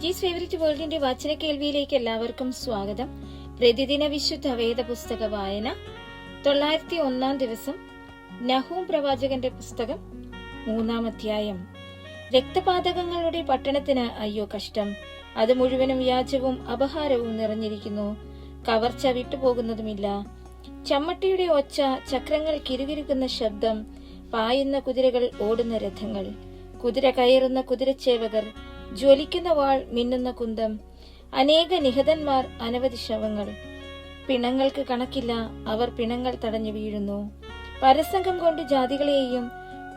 ജിജീസ് favourite വേൾഡിന്റെ വചന കേൾവിയിലേക്ക് എല്ലാവർക്കും സ്വാഗതം. പ്രതിദിന വിശുദ്ധ വേദ പുസ്തക വായന 901 ദിവസം. നഹൂം പ്രവാചകന്റെ പുസ്തകം 3-ാം അധ്യായം. രക്തപാതകങ്ങളുടെ പട്ടണത്തിന് അയ്യോ കഷ്ടം, അത് മുഴുവനും വ്യാജവും അപഹാരവും നിറഞ്ഞിരിക്കുന്നു. കവർച്ച വിട്ടുപോകുന്നതുമില്ല. ചമ്മട്ടിയുടെ ഒച്ച, ചക്രങ്ങൾ കിരുകിരുക്കുന്ന ശബ്ദം, പായുന്ന കുതിരകൾ, ഓടുന്ന രഥങ്ങൾ, കുതിര കയറുന്ന കുതിരച്ചേവകർ, ജ്വലിക്കുന്ന വാൾ, മിന്നുന്ന കുന്തം, അനേക നിഹതന്മാർ, അനവധി ശവങ്ങൾ. പിണങ്ങൾക്ക് കണക്കില്ല, അവർ പിണങ്ങൾ തടഞ്ഞു വീഴുന്നു. പരസംഗം കൊണ്ട് ജാതികളെയും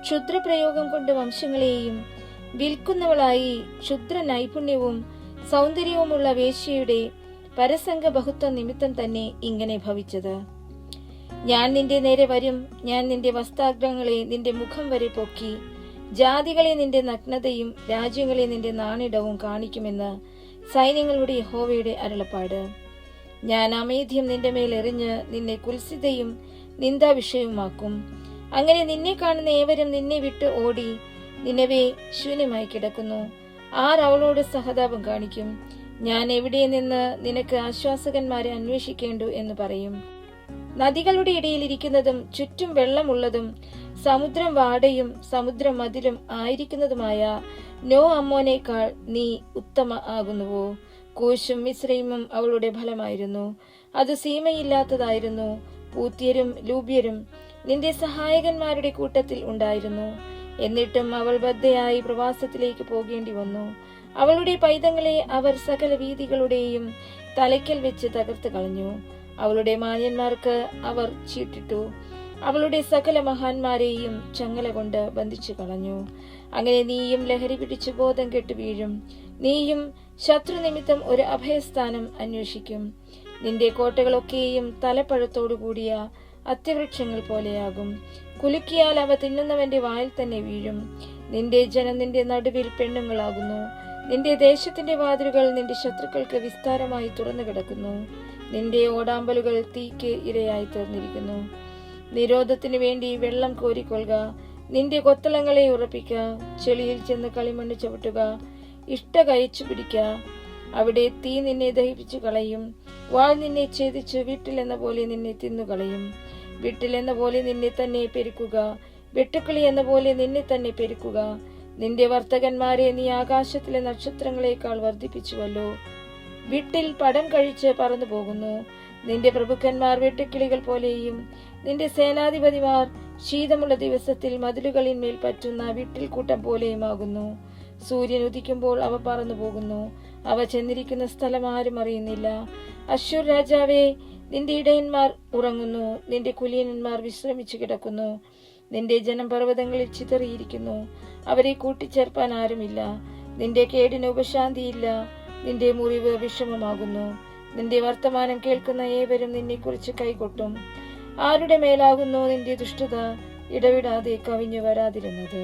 ക്ഷുദ്രപ്രയോഗം കൊണ്ട് വംശങ്ങളെയും വിൽക്കുന്നവളായി ക്ഷുദ്ര നൈപുണ്യവും സൗന്ദര്യവുമുള്ള വേശ്യയുടെ പരസംഗ ബഹുത്വ നിമിത്തം തന്നെ ഇങ്ങനെ ഭവിച്ചത്. ഞാൻ നിന്റെ നേരെ വരും, ഞാൻ നിന്റെ വസ്ത്രാഗ്രങ്ങളെ നിന്റെ മുഖം വരെ പൊക്കി, ജാതികളെ നിന്റെ നഗ്നതയും രാജ്യങ്ങളെ നിന്റെ നാണിടവും കാണിക്കുമെന്ന് സൈന്യങ്ങളുടെ യഹോവയുടെ അരുളപ്പാട്. ഞാൻ അമേധ്യം നിന്റെ മേൽ എറിഞ്ഞ് നിന്നെ കുൽസിതയും നിന്ദാവിഷയവുമാക്കും. അങ്ങനെ നിന്നെ കാണുന്ന ഏവരും നിന്നെ വിട്ട് ഓടി, നിന്നവേ ശൂന്യമായി കിടക്കുന്നു. ആർ അവളോട് സഹതാപം കാണിക്കും? ഞാൻ എവിടെ നിന്ന് നിനക്ക് ആശ്വാസകന്മാരെ അന്വേഷിക്കേണ്ടു എന്ന് പറയും. നദികളുടെ ഇടയിൽ ഇരിക്കുന്നതും ചുറ്റും വെള്ളമുള്ളതും സമുദ്രം വാടയും സമുദ്രം മതിലും ആയിരിക്കുന്നതുമായ നോ അമ്മോനേക്കാൾ നീ ഉത്തമ ആകുന്നുവോ? കൂശും മിസ്രൈമും അവളുടെ ഫലമായിരുന്നു, അത് സീമയില്ലാത്തതായിരുന്നു. പൂത്യരും ലൂബ്യരും നിന്റെ സഹായകന്മാരുടെ കൂട്ടത്തിൽ ഉണ്ടായിരുന്നു. എന്നിട്ടും അവൾ ബദ്ധയായി പ്രവാസത്തിലേക്ക് പോകേണ്ടി വന്നു. അവളുടെ പൈതങ്ങളെ അവർ സകല വീഥികളുടെയും തലയ്ക്കൽ വെച്ച് തകർത്ത് കളഞ്ഞു. അവളുടെ മാന്യന്മാർക്ക് അവർ ചീട്ടിട്ടു. അവളുടെ സകല മഹാന്മാരെയും ചങ്ങല കൊണ്ട് ബന്ധിച്ചു കളഞ്ഞു. അങ്ങനെ നീയും ലഹരി പിടിച്ചു ബോധം കെട്ടു വീഴും. നീയും ശത്രു നിമിത്തം ഒരു അഭയസ്ഥാനം അന്വേഷിക്കും. നിന്റെ കോട്ടകളൊക്കെയും തലപ്പഴത്തോടു കൂടിയ അത്യവൃക്ഷങ്ങൾ പോലെയാകും. കുലുക്കിയാൽ അവ തിന്നുന്നവന്റെ വായിൽ തന്നെ വീഴും. നിന്റെ ജനം നിന്റെ നടുവിൽ പെണ്ണുങ്ങളാകുന്നു. നിന്റെ ദേശത്തിന്റെ വാതിലുകൾ നിന്റെ ശത്രുക്കൾക്ക് വിസ്താരമായി തുറന്നു കിടക്കുന്നു. നിന്റെ ഓടാമ്പലുകൾ തീക്ക് ഇരയായി തീർന്നിരിക്കുന്നു. നിരോധത്തിനു വേണ്ടി വെള്ളം കോരിക്കൊള്ളുക. നിന്റെ കൊത്തളങ്ങളെ ഉറപ്പിക്കുക. ചെളിയിൽ ചെന്ന് കളിമണ്ണ് ചവിട്ടുക. ഇഷ്ട കയച്ചു പിടിക്ക. അവിടെ തീ നിന്നെ ദഹിപ്പിച്ചു കളയും. വാൾ നിന്നെ ഛേദിച്ച് വീട്ടിലെന്ന പോലെ നിന്നെ തിന്നുകളയും. വീട്ടിലെന്ന പോലെ നിന്നെ തന്നെ പെരുക്കുക. വെട്ടുക്കിളി എന്ന പോലെ നിന്നെ തന്നെ പെരുക്കുക. നിന്റെ വർത്തകന്മാരെ നീ ആകാശത്തിലെ നക്ഷത്രങ്ങളെക്കാൾ വർദ്ധിപ്പിച്ചുവല്ലോ. വീട്ടിൽ പടം കഴിച്ച് പറന്നു പോകുന്നു. നിന്റെ പ്രഭുക്കന്മാർ വെട്ടുക്കിളികൾ പോലെയും നിന്റെ സേനാധിപതിമാർ ശീതമുള്ള ദിവസത്തിൽ മതിലുകളിന്മേൽ പറ്റുന്ന വീട്ടിൽ കൂട്ടം പോലെയുമാകുന്നു. സൂര്യൻ ഉദിക്കുമ്പോൾ അവ പറന്നു പോകുന്നു. അവ ചെന്നിരിക്കുന്ന സ്ഥലം ആരും അറിയുന്നില്ല. അശ്ശൂർ രാജാവേ, നിന്റെ ഇടയന്മാർ ഉറങ്ങുന്നു. നിന്റെ കുലീനന്മാർ വിശ്രമിച്ചു കിടക്കുന്നു. നിന്റെ ജനം പർവ്വതങ്ങളിൽ ചിതറിയിരിക്കുന്നു. അവരെ കൂട്ടിച്ചേർപ്പാൻ ആരുമില്ല. നിന്റെ കേടിന് ഉപശാന്തിയില്ല. നിന്റെ മുറിവ് വിഷമമാകുന്നു. നിന്റെ വർത്തമാനം കേൾക്കുന്ന ഏവരും നിന്നെക്കുറിച്ച് കൈകൊട്ടും. ആരുടെ മേലാകുന്നു നിന്റെ ദുഷ്ടത ഇടവിടാതെ കവിഞ്ഞു വരാതിരുന്നത്?